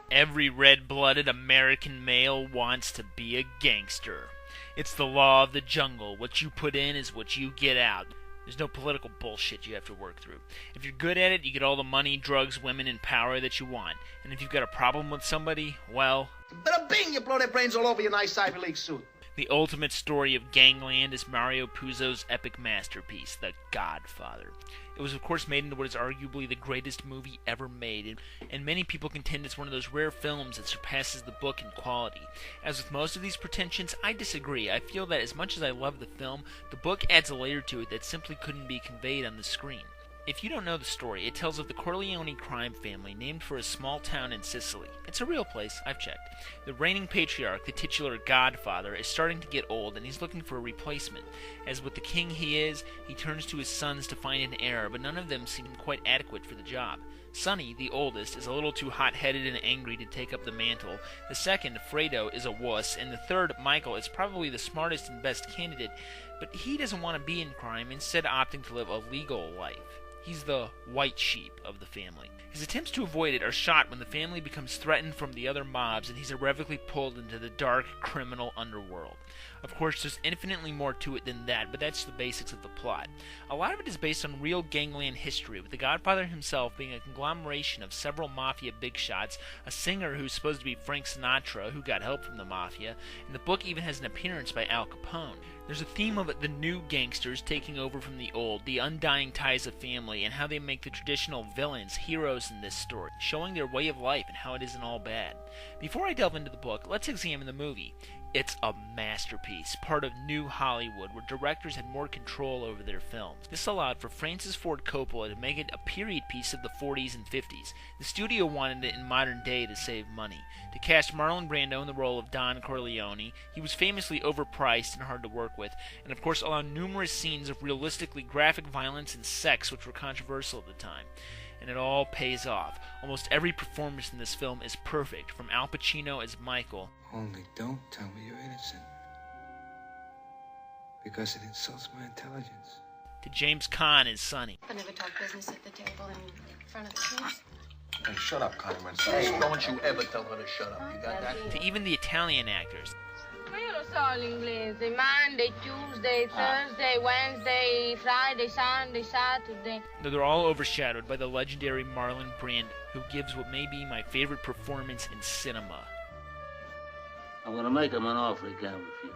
Every red-blooded American male wants to be a gangster. It's the law of the jungle. What you put in is what you get out. There's no political bullshit you have to work through. If you're good at it, you get all the money, drugs, women, and power that you want. And if you've got a problem with somebody, well... Bada bing, you blow their brains all over your nice Ivy League suit. The ultimate story of gangland is Mario Puzo's epic masterpiece, The Godfather. It was of course made into what is arguably the greatest movie ever made, and many people contend it's one of those rare films that surpasses the book in quality. As with most of these pretensions, I disagree. I feel that as much as I love the film, the book adds a layer to it that simply couldn't be conveyed on the screen. If you don't know the story, it tells of the Corleone crime family named for a small town in Sicily. It's a real place, I've checked. The reigning patriarch, the titular Godfather, is starting to get old and he's looking for a replacement. As with the king he is, he turns to his sons to find an heir, but none of them seem quite adequate for the job. Sonny, the oldest, is a little too hot-headed and angry to take up the mantle. The second, Fredo, is a wuss, and the third, Michael, is probably the smartest and best candidate, but he doesn't want to be in crime, instead opting to live a legal life. He's the white sheep of the family. His attempts to avoid it are shot when the family becomes threatened from the other mobs and he's irrevocably pulled into the dark, criminal underworld. Of course, there's infinitely more to it than that, but that's the basics of the plot. A lot of it is based on real gangland history, with the Godfather himself being a conglomeration of several Mafia big shots, a singer who's supposed to be Frank Sinatra, who got help from the Mafia, and the book even has an appearance by Al Capone. There's a theme of the new gangsters taking over from the old, the undying ties of family, and how they make the traditional villains heroes in this story, showing their way of life and how it isn't all bad. Before I delve into the book, let's examine the movie. It's a masterpiece, part of New Hollywood, where directors had more control over their films. This allowed for Francis Ford Coppola to make it a period piece of the 40s and 50s. The studio wanted it in modern day to save money. To cast Marlon Brando in the role of Don Corleone, he was famously overpriced and hard to work with, and of course allowed numerous scenes of realistically graphic violence and sex which were controversial at the time. And it all pays off. Almost every performance in this film is perfect, from Al Pacino as Michael. Only don't tell me you're innocent, because it insults my intelligence. To James Caan as Sonny. I never talk business at the table in front of the kids. Hey, shut up, Connie Mancini. Hey, don't you ever tell her to shut up. You got that? To even the Italian actors. Ma io lo so l'inglese. Monday, Tuesday, Thursday, Wednesday, Friday, Sunday, Saturday. Though they're all overshadowed by the legendary Marlon Brando, who gives what may be my favorite performance in cinema. I'm gonna make him an offer he can't refuse.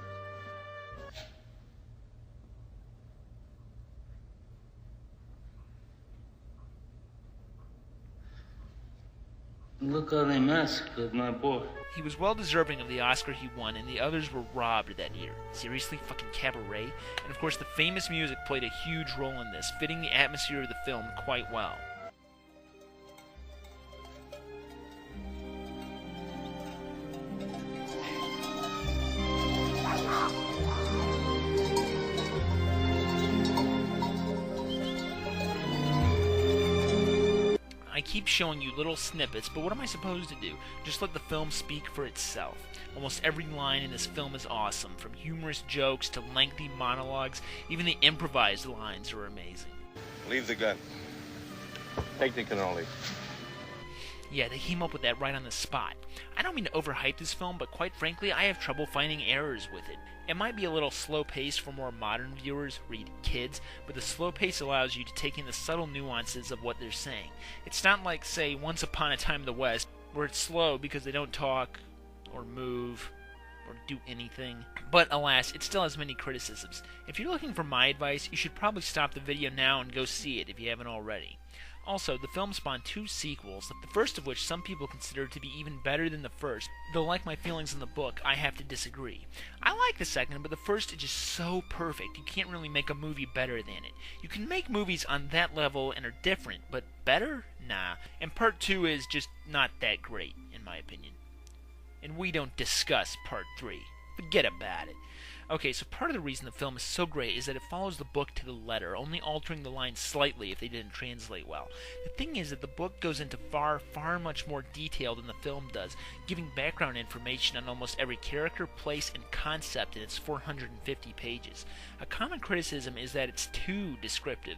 Look how they massacred my boy. He was well deserving of the Oscar he won, and the others were robbed that year. Seriously? Fucking Cabaret? And of course the famous music played a huge role in this, fitting the atmosphere of the film quite well. I keep showing you little snippets, but what am I supposed to do? Just let the film speak for itself. Almost every line in this film is awesome, from humorous jokes to lengthy monologues. Even the improvised lines are amazing. Leave the gun. Take the cannoli. Yeah, they came up with that right on the spot. I don't mean to overhype this film, but quite frankly, I have trouble finding errors with it. It might be a little slow paced for more modern viewers, read kids, but the slow pace allows you to take in the subtle nuances of what they're saying. It's not like, say, Once Upon a Time in the West, where it's slow because they don't talk, or move, or do anything. But alas, it still has many criticisms. If you're looking for my advice, you should probably stop the video now and go see it if you haven't already. Also, the film spawned 2 sequels, the first of which some people consider to be even better than the first, though like my feelings in the book, I have to disagree. I like the second, but the first is just so perfect, you can't really make a movie better than it. You can make movies on that level and are different, but better? Nah. And part 2 is just not that great, in my opinion. And we don't discuss part 3. Forget about it. Okay, so part of the reason the film is so great is that it follows the book to the letter, only altering the lines slightly if they didn't translate well. The thing is that the book goes into far much more detail than the film does, giving background information on almost every character, place, and concept in its 450 pages. A common criticism is that it's too descriptive.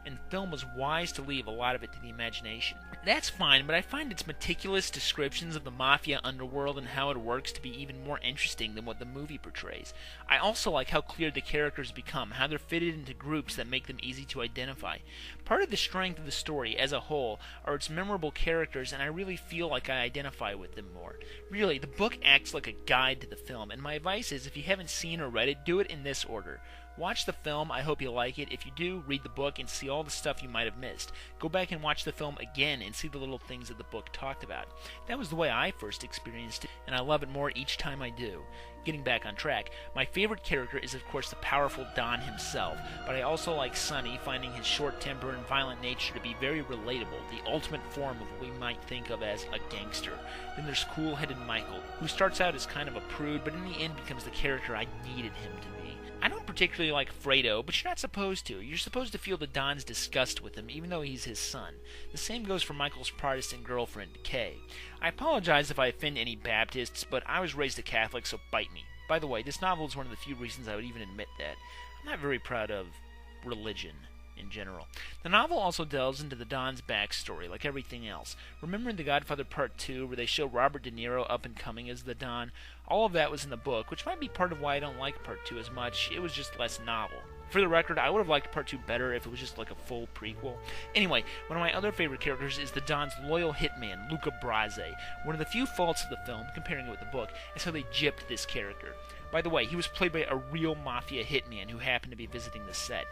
and the film was wise to leave a lot of it to the imagination. That's fine, but I find its meticulous descriptions of the Mafia underworld and how it works to be even more interesting than what the movie portrays. I also like how clear the characters become, how they're fitted into groups that make them easy to identify. Part of the strength of the story as a whole are its memorable characters, and I really feel like I identify with them more. Really, the book acts like a guide to the film, and my advice is if you haven't seen or read it, do it in this order. Watch the film, I hope you like it. If you do, read the book and see all the stuff you might have missed. Go back and watch the film again and see the little things that the book talked about. That was the way I first experienced it, and I love it more each time I do. Getting back on track, my favorite character is of course the powerful Don himself, but I also like Sonny, finding his short temper and violent nature to be very relatable, the ultimate form of what we might think of as a gangster. Then there's cool-headed Michael, who starts out as kind of a prude, but in the end becomes the character I needed him to be. I don't particularly like Fredo, but you're not supposed to. You're supposed to feel the Don's disgust with him, even though he's his son. The same goes for Michael's Protestant girlfriend, Kay. I apologize if I offend any Baptists, but I was raised a Catholic, so bite me. By the way, this novel is one of the few reasons I would even admit that. I'm not very proud of religion in general. The novel also delves into the Don's backstory, like everything else. Remembering The Godfather Part 2, where they show Robert De Niro up and coming as the Don, all of that was in the book, which might be part of why I don't like Part 2 as much. It was just less novel. For the record, I would have liked Part 2 better if it was just like a full prequel. Anyway, one of my other favorite characters is the Don's loyal hitman, Luca Brasi. One of the few faults of the film, comparing it with the book, is how they gypped this character. By the way, he was played by a real Mafia hitman who happened to be visiting the set.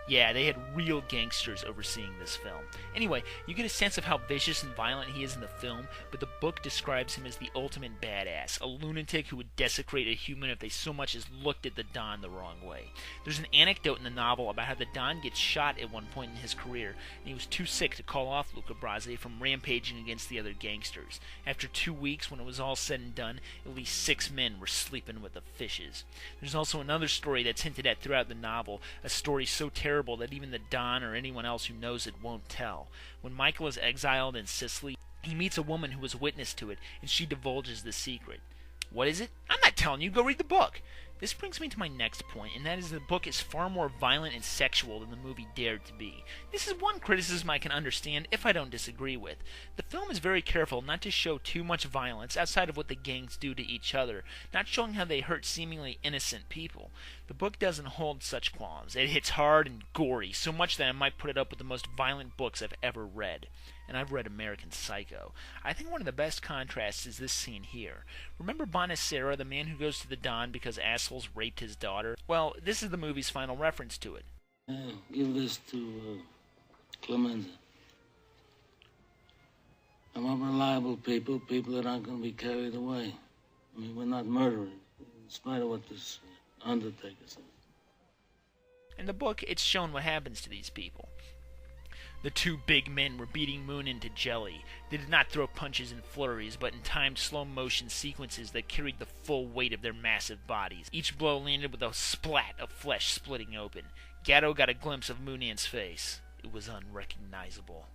Yeah, they had real gangsters overseeing this film. Anyway, you get a sense of how vicious and violent he is in the film, but the book describes him as the ultimate badass, a lunatic who would desecrate a human if they so much as looked at the Don the wrong way. There's an anecdote in the novel about how the Don gets shot at one point in his career, and he was too sick to call off Luca Brasi from rampaging against the other gangsters. After 2 weeks, when it was all said and done, at least 6 men were sleeping with the fishes. There's also another story that's hinted at throughout the novel, a story so terrible that even the Don or anyone else who knows it won't tell. When Michael is exiled in Sicily, he meets a woman who was witness to it, and she divulges the secret. What is it? I'm not telling you, go read the book! This brings me to my next point, and that is the book is far more violent and sexual than the movie dared to be. This is one criticism I can understand if I don't disagree with. The film is very careful not to show too much violence outside of what the gangs do to each other, not showing how they hurt seemingly innocent people. The book doesn't hold such qualms. It hits hard and gory, so much that I might put it up with the most violent books I've ever read. And I've read American Psycho. I think one of the best contrasts is this scene here. Remember Bonacera, the man who goes to the Don because assholes raped his daughter? Well, this is the movie's final reference to it. Give this to Clemenza. I want reliable people that aren't going to be carried away. I mean, we're not murderers, in spite of what this undertaker says. In the book, it's shown what happens to these people. The two big men were beating Moon into jelly. They did not throw punches in flurries, but in timed slow-motion sequences that carried the full weight of their massive bodies. Each blow landed with a splat of flesh splitting open. Gatto got a glimpse of Moonan's face. It was unrecognizable.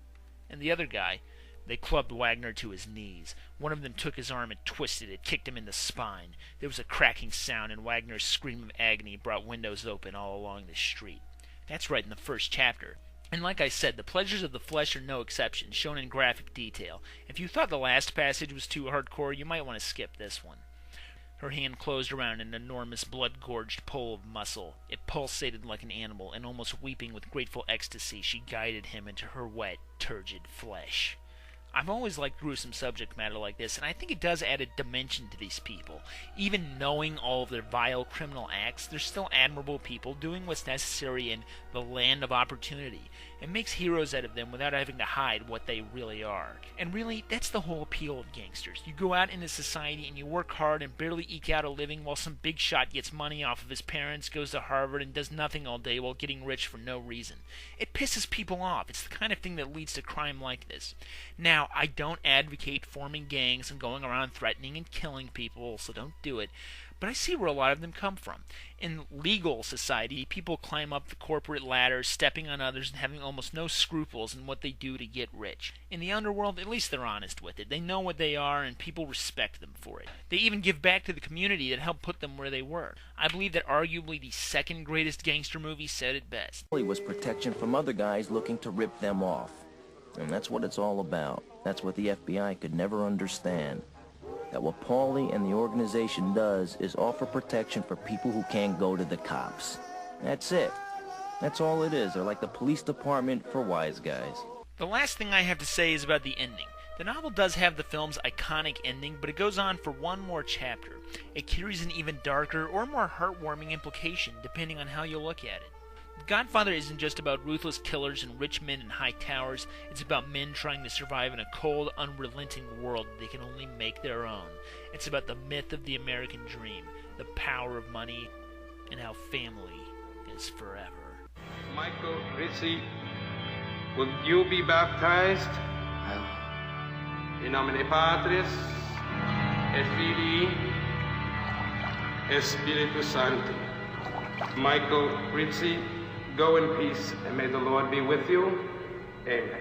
And the other guy, they clubbed Wagner to his knees. One of them took his arm and twisted it, kicked him in the spine. There was a cracking sound, and Wagner's scream of agony brought windows open all along the street. That's right in the first chapter. And like I said, the pleasures of the flesh are no exception, shown in graphic detail. If you thought the last passage was too hardcore, you might want to skip this one. Her hand closed around an enormous blood-gorged pole of muscle. It pulsated like an animal, and almost weeping with grateful ecstasy, she guided him into her wet, turgid flesh. I've always liked gruesome subject matter like this, and I think it does add a dimension to these people. Even knowing all of their vile criminal acts, they're still admirable people doing what's necessary in the land of opportunity. It makes heroes out of them without having to hide what they really are. And really, that's the whole appeal of gangsters. You go out into society and you work hard and barely eke out a living while some big shot gets money off of his parents, goes to Harvard, and does nothing all day while getting rich for no reason. It pisses people off. It's the kind of thing that leads to crime like this. Now, I don't advocate forming gangs and going around threatening and killing people, so don't do it. but I see where a lot of them come from. In legal society, people climb up the corporate ladder, stepping on others and having almost no scruples in what they do to get rich. In the underworld, at least they're honest with it. They know what they are, and people respect them for it. They even give back to the community that helped put them where they were. I believe that arguably the second greatest gangster movie said it best. It was protection from other guys looking to rip them off. And that's what it's all about. That's what the FBI could never understand. That what Paulie and the organization does is offer protection for people who can't go to the cops. That's it. That's all it is. They're like the police department for wise guys. The last thing I have to say is about the ending. The novel does have the film's iconic ending, but it goes on for one more chapter. It carries an even darker or more heartwarming implication, depending on how you look at it. Godfather isn't just about ruthless killers and rich men in high towers. It's about men trying to survive in a cold, unrelenting world that they can only make their own. It's about the myth of the American dream, the power of money, and how family is forever. Michael Rizzi, will you be baptized? In nomine Patris, et Filii, et Spiritus Sancti. Michael Rizzi, go in peace, and may the Lord be with you. Amen.